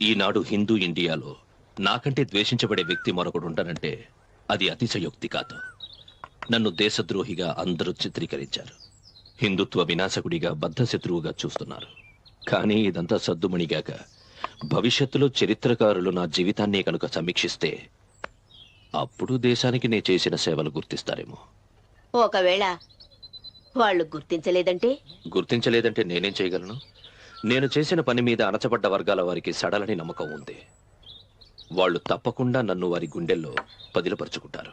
ఈనాడు హిందూ ఇండియాలో నాకంటే ద్వేషించబడే వ్యక్తి మరొకడు ఉంటానంటే అది అతిశయోక్తి కాదు. నన్ను దేశద్రోహిగా అందరూ చిత్రీకరించారు. హిందుత్వ వినాశకుడిగా బద్ధశత్రువుగా చూస్తున్నారు. కానీ ఇదంతా సద్దుమణిగాక భవిష్యత్తులో చరిత్రకారులు నా జీవితాన్నే కనుక సమీక్షిస్తే అప్పుడు దేశానికి నే చేసిన సేవలు గుర్తిస్తారేమో. ఒకవేళ వాళ్ళు గుర్తించలేదంటే నేనేం చేయగలను? నేను చేసిన పని మీద అణచబడ్డ వర్గాల వారికి సడలని నమ్మకం ఉంది. వాళ్ళు తప్పకుండా నన్ను వారి గుండెల్లో పదిలపరుచుకుంటారు.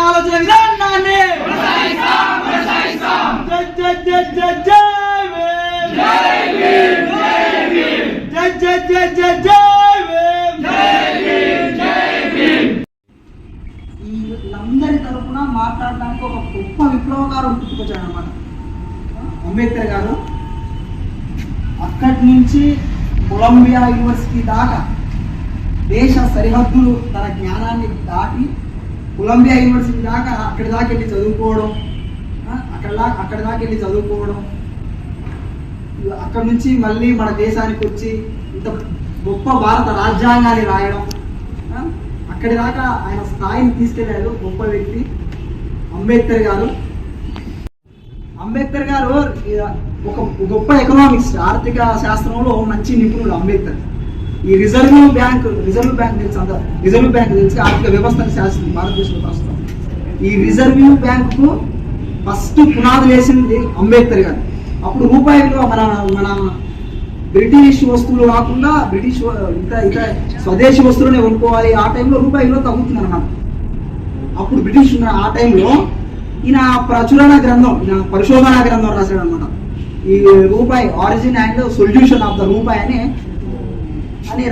ఆలోచన విధానాన్ని వీళ్ళందరి తరఫున మాట్లాడడానికి ఒక గొప్ప విప్లవకారు పుట్టుకొచ్చాడు అన్నమాట అంబేద్కర్ గారు. అక్కడి నుంచి కొలంబియా యూనివర్సిటీ దాకా దేశ సరిహద్దులు తన జ్ఞానాన్ని దాటి కొలంబియా యూనివర్సిటీ దాకా అక్కడి దాకా వెళ్ళి చదువుకోవడం, అక్కడ నుంచి మళ్ళీ మన దేశానికి వచ్చి ఇంత గొప్ప భారత రాజ్యాంగాన్ని రాయడం, అక్కడి దాకా ఆయన స్థాయిని తీసుకెళ్ళాడు గొప్ప వ్యక్తి అంబేద్కర్ గారు. అంబేద్కర్ గారు ఒక గొప్ప ఎకనామిక్స్, ఆర్థిక శాస్త్రంలో మంచి నిపుణుడు అంబేద్కర్. ఈ రిజర్వ్ బ్యాంక్ తెలిసి ఆర్థిక వ్యవస్థను శాసిస్తుంది భారతదేశంలో ప్రస్తుతం. ఈ రిజర్వ్ బ్యాంకు ఫస్ట్ పునాదులు వేసింది అంబేద్కర్ గారు. అప్పుడు రూపాయి విలువ మన బ్రిటిష్ వస్తువులు కాకుండా ఇతర స్వదేశీ వస్తువులనే కొనుక్కోవాలి. ఆ టైంలో రూపాయి విలువ తగ్గుతుంది అన్నమాట. అప్పుడు బ్రిటిష్ ఉన్న ఆ టైంలో ఈయన పరిశోధన గ్రంథం రాశాడు అనమాట. ఈ రూపాయి origin and solution of the రూపాయి అని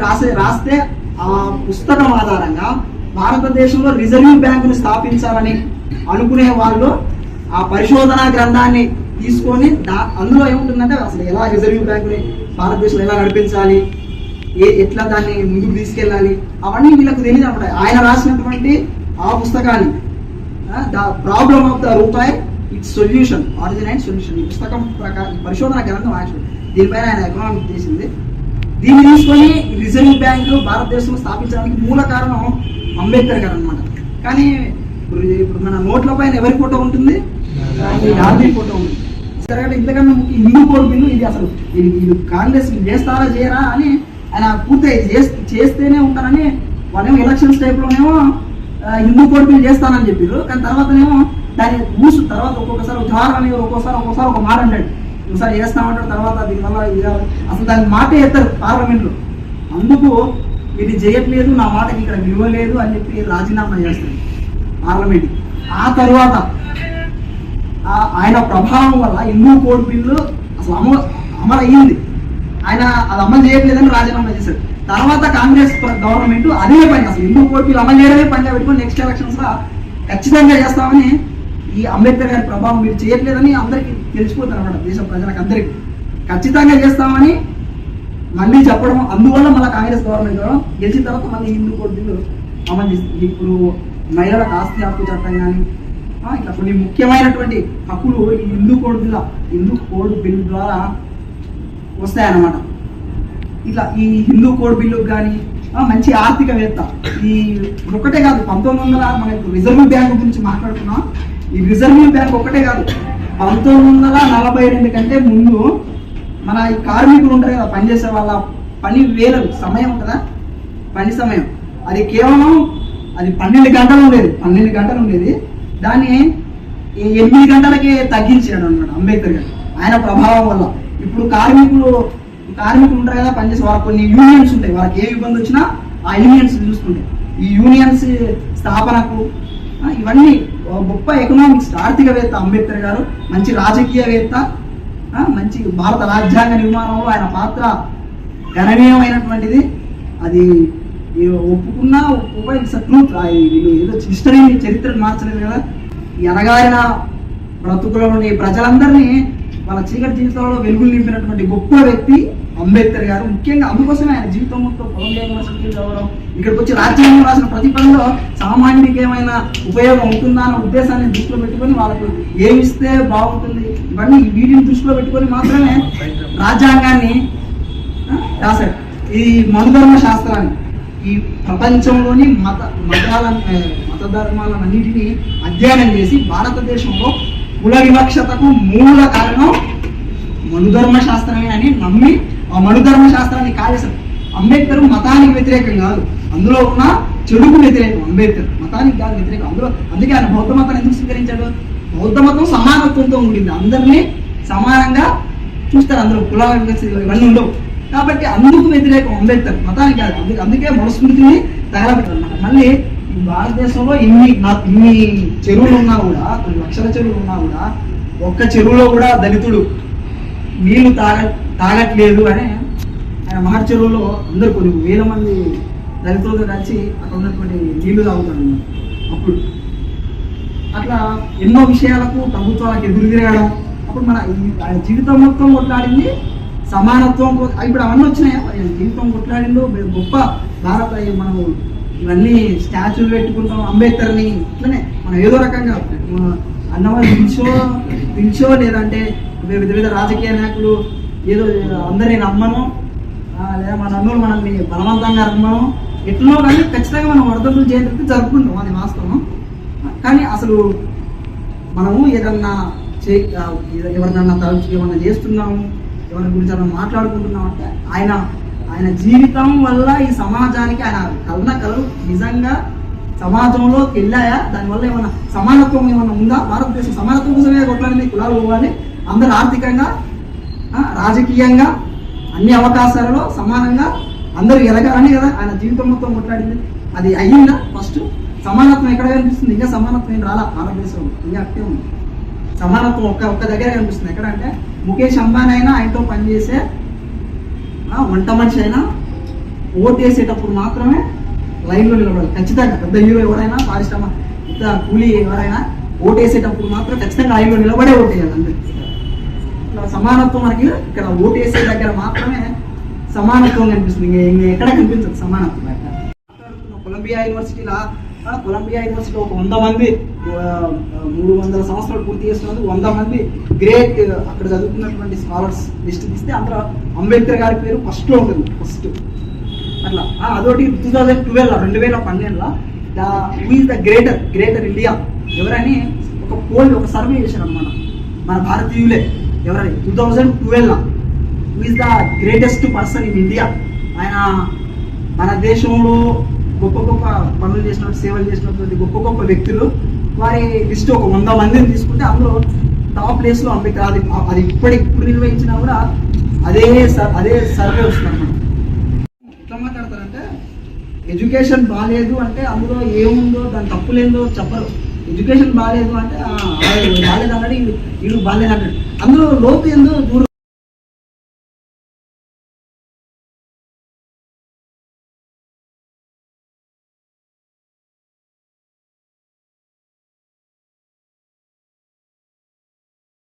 రాస్తే ఆ పుస్తకం ఆధారంగా భారతదేశంలో రిజర్వ్ బ్యాంకును స్థాపించాలని అనుకునే వాళ్ళు ఆ పరిశోధనా గ్రంథాన్ని తీసుకొని అందులో ఏముంటుందంటే అసలు ఎలా రిజర్వ్ బ్యాంకుని భారతదేశంలో ఎలా నడిపించాలి, ఎట్లా దాన్ని ముందుకు తీసుకెళ్ళాలి, అవన్నీ వీళ్ళకు తెలియదు అనమాట. ఆయన రాసినటువంటి ఆ పుస్తకాన్ని ద ప్రాబ్లమ్ ఆఫ్ ద రూపాయి it's solution, origin and solution, ఈ పుస్తకం ప్రకారం పరిశోధన గ్రంథం దీనిపైన ఆయన ఎకనామిక్ చేసింది. దీన్ని తీసుకొని రిజర్వ్ బ్యాంకు భారతదేశంలో స్థాపించడానికి మూల కారణం అంబేద్కర్ గారు అనమాట. కానీ ఇప్పుడు మన నోట్ల పైన ఎవరి ఫోటో ఉంటుంది? గాంధీ ఫోటో ఉంటుంది. సరే, ఇంతకన్నా హిందూ కోడ్ బిల్లు ఇది అసలు వీళ్ళు కాంగ్రెస్ చేస్తారా చేయరా అని ఆయన పూర్తి చేస్తేనే ఉంటారని వాళ్ళేమో ఎలక్షన్స్ టైప్లోనేమో హిందూ కోడ్ బిల్లు చేస్తానని చెప్పారు. కానీ తర్వాతనేమో దాన్ని తర్వాత ఒక్కొక్కసారి ఉదాహరణ ఒక్కోసారి ఒక మాట అంటాడు, ఒకసారి చేస్తామంటాడు, తర్వాత దీనివల్ల అసలు దాని మాటే ఎత్తారు పార్లమెంట్లో. అందుకు ఇది చేయట్లేదు, నా మాటకి ఇక్కడ విలువ లేదు అని చెప్పి రాజీనామా చేస్తారు పార్లమెంట్. ఆ తర్వాత ఆయన ప్రభావం వల్ల హిందూ కోడ్ బిల్లు అసలు అమలు అయ్యింది. ఆయన అది అమలు చేయట్లేదని రాజీనామా చేశారు. తర్వాత కాంగ్రెస్ గవర్నమెంట్ అదే పని, అసలు హిందూ కోడ్ బిల్లు అమలు చేయడమే పనిగా పెట్టుకుని నెక్స్ట్ ఎలక్షన్స్ లో ఖచ్చితంగా చేస్తామని, ఈ అంబేద్కర్ గారి ప్రభావం మీరు చేయట్లేదని అందరికీ తెలిసిపోతారు అన్నమాట. దేశ ప్రజలకు అందరికీ ఖచ్చితంగా చేస్తామని మళ్ళీ చెప్పడం. అందువల్ల మళ్ళీ కాంగ్రెస్ గవర్నమెంట్ గెలిచిన తర్వాత మళ్ళీ హిందూ కోడ్ బిల్లు అమలు చేస్తుంది. ఇప్పుడు మహిళలకు ఆస్తి హక్కు చట్టం కానీ ఇట్లా కొన్ని ముఖ్యమైనటువంటి హక్కులు ఈ హిందూ కోడ్ బిల్ ద్వారా వస్తాయన్నమాట. ఇట్లా ఈ హిందూ కోడ్ బిల్లు కానీ మంచి ఆర్థికవేత్త. ఈ ఒకటే కాదు, 1900 మనకు రిజర్వ్ బ్యాంక్ గురించి మాట్లాడుకున్నాం. ఈ రిజర్వ్ బ్యాంక్ ఒకటే కాదు, 1942 కంటే ముందు మన ఈ కార్మికులు ఉంటారు కదా, పనిచేసే వాళ్ళ పని వేళలు సమయం కదా, పని సమయం అది కేవలం 12 గంటలు ఉండేది. దాన్ని 8 గంటలకే తగ్గించాడు అన్నమాట అంబేద్కర్ గారు ఆయన ప్రభావం వల్ల. ఇప్పుడు కార్మికులు ఉంటారు కదా, పనిచేసే వాళ్ళకి కొన్ని యూనియన్స్ ఉంటాయి. వాళ్ళకి ఏ ఇబ్బంది వచ్చినా ఆ యూనియన్స్ చూసుకుంటాయి. ఈ యూనియన్స్ స్థాపనకు ఇవన్నీ గొప్ప ఎకనామిక్స్, ఆర్థికవేత్త అంబేద్కర్ గారు. మంచి రాజకీయవేత్త, మంచి భారత రాజ్యాంగ నిర్మాణంలో ఆయన పాత్ర గణనీయమైనటువంటిది. అది ఒప్పుకున్నా ఇట్స్ ట్రూత్. వీళ్ళు ఏదో హిస్టరీని, చరిత్రను మార్చలేదు కదా. ఈ అనగారిన బ్రతుకులోని ప్రజలందరినీ వాళ్ళ చీకటి జీవితంలో వెలుగులు నింపినటువంటి గొప్ప వ్యక్తి అంబేద్కర్ గారు ముఖ్యంగా అందుకోసమే ఆయన జీవితం మొత్తం కొలంబియా యూనివర్సిటీ చదవడం, ఇక్కడికి వచ్చి రాజ్యాంగం రాసిన ప్రతి పనిలో సామాన్యుడికి ఏమైనా ఉపయోగం ఉంటుందా అన్న ఉద్దేశాన్ని దృష్టిలో పెట్టుకొని వాళ్ళకు ఏమిస్తే బాగుంటుంది ఇవన్నీ వీటిని దృష్టిలో పెట్టుకొని మాత్రమే రాజ్యాంగాన్ని రాశాడు. ఈ మనుధర్మ శాస్త్రాన్ని ఈ ప్రపంచంలోని మత ధర్మాలన్నిటినీ అధ్యయనం చేసి భారతదేశంలో కుల వివక్షతకు మూల కారణం మనుధర్మ శాస్త్రమే అని నమ్మి ఆ మనుధర్మ శాస్త్రాన్ని కాజేశారు. అంబేద్కర్ మతానికి వ్యతిరేకం కాదు, అందులో ఉన్న చెడుకు వ్యతిరేకం. అంబేద్కర్ మతానికి కాదు వ్యతిరేకం, అందుకే ఆయన బౌద్ధ మతాన్ని ఎందుకు స్వీకరించాడు? బౌద్ధ మతం సమానత్వంతో ఉండింది, అందరినీ సమానంగా చూస్తారు, అందులో కుల ఇవన్నీ ఉండవు. కాబట్టి అందుకు వ్యతిరేకం అంబేద్కర్, మతానికి కాదు. అందుకే మనుస్మృతిని తగలబెట్టారు అన్నమాట. మళ్ళీ ఈ భారతదేశంలో ఇన్ని చెరువులు ఉన్నా కూడా, కొన్ని లక్షల చెరువులు ఉన్నా కూడా, ఒక్క చెరువులో కూడా దళితుడు నీళ్లు తాగట్లేదు అని ఆయన మహర్ చెరువులో అందరు కొన్ని వేల మంది దళితులతో కలిసి అక్కడ ఉన్నటువంటి నీళ్లు తాగుతాడు. అప్పుడు అట్లా ఎన్నో విషయాలకు ప్రభుత్వాలకు ఎదురు తిరగడం. అప్పుడు మన ఆయన జీవితం మొత్తం కొట్లాడింది సమానత్వం. ఇప్పుడు అవన్నీ వచ్చినాయా? జీవితం కొట్లాడిండు గొప్ప భారత, మనం ఇవన్నీ స్టాచ్యూలు పెట్టుకుంటాం అంబేద్కర్ని. ఇట్లనే మనం ఏదో రకంగా అన్నవాళ్ళు పిలిచో లేదంటే వివిధ రాజకీయ నాయకులు ఏదో అందరినీ నమ్మను, లేదా మన అన్నులు మనల్ని బలవంతంగా నమ్మను, ఎట్లనో కానీ ఖచ్చితంగా మనం వర్ధంతులు జయంతి జరుపుకుంటాం, అది వాస్తవం. కానీ అసలు మనము ఏదన్నా ఎవరినన్నా తరచు ఏమన్నా చేస్తున్నాము, ఎవరి గురించి అలా మాట్లాడుకుంటున్నాం అంటే ఆయన జీవితం వల్ల ఈ సమాజానికి ఆయన కలలు నిజంగా సమాజంలో వెళ్ళాయా? దానివల్ల ఏమైనా సమానత్వం ఏమైనా ఉందా? భారతదేశం సమానత్వం కోసమే కొట్లాడింది, కులాలు పోవాలి, అందరూ ఆర్థికంగా రాజకీయంగా అన్ని అవకాశాలలో సమానంగా అందరూ ఎదగాలని కదా ఆయన జీవితం మొత్తం కొట్లాడింది. అది అయ్యిందా? ఫస్ట్ సమానత్వం ఎక్కడ కనిపిస్తుంది? ఇంకా సమానత్వం ఏం రాలా భారతదేశంలో, ఇంకా అట్టే ఉంది సమానత్వం. ఒక్క దగ్గర కనిపిస్తుంది. ఎక్కడంటే ముఖేష్ అంబానీ అయినా, ఆయనతో పనిచేసే వంట మనిషి అయినా ఓటేసేటప్పుడు మాత్రమే లైన్లో నిలబడాలి ఖచ్చితంగా. పెద్ద హీరో ఎవరైనా, పారిశ్రమ పెద్ద కూలీ ఎవరైనా ఓటేసేటప్పుడు మాత్రం ఖచ్చితంగా లైన్లో నిలబడే ఓటేయాలి. అందరికీ ఇట్లా సమానత్వం మనకి ఇక్కడ ఓటేసే దగ్గర మాత్రమే సమానత్వం కనిపిస్తుంది, ఇంకా ఎక్కడ కనిపించదు సమానత్వం. కొలంబియా యూనివర్సిటీలో ఒక 100 మంది 300 సంవత్సరాలు పూర్తి చేస్తున్నందుకు 100 మంది గ్రేట్ అక్కడ చదువుకున్నటువంటి స్కాలర్స్ లిస్ట్ తీస్తే అందులో అంబేద్కర్ గారి పేరు ఫస్ట్ ఉంటుంది. ఫస్ట్ అట్లా అదొకటి 2012లో who is the greater India ఎవరని ఒక సర్వే చేశారు అన్నమాట మన భారతీయులే. ఎవరని 2012లో who is the greatest person in India. ఆయన మన దేశంలో గొప్ప గొప్ప పనులు చేసినట్టు, సేవలు చేసినటువంటి గొప్ప వ్యక్తులు, వారి లిస్ట్ ఒక 100 మందిని తీసుకుంటే అందులో టాప్ ప్లేస్లో అంబేద్కర్. అది ఇప్పుడు నిర్వహించినా కూడా అదే సర్వే వస్తుంది అన్నమాట. ఎట్లా మాట్లాడతారంటే ఎడ్యుకేషన్ బాగాలేదు అంటే అందులో ఏముందో దాని తప్పులేందో చెప్పరు. ఎడ్యుకేషన్ బాగాలేదు అంటే బాగాలేదు అన్నాడు, వీడు బాగాలేదు అన్నాడు, అందులో లోతు ఏందో దూరం.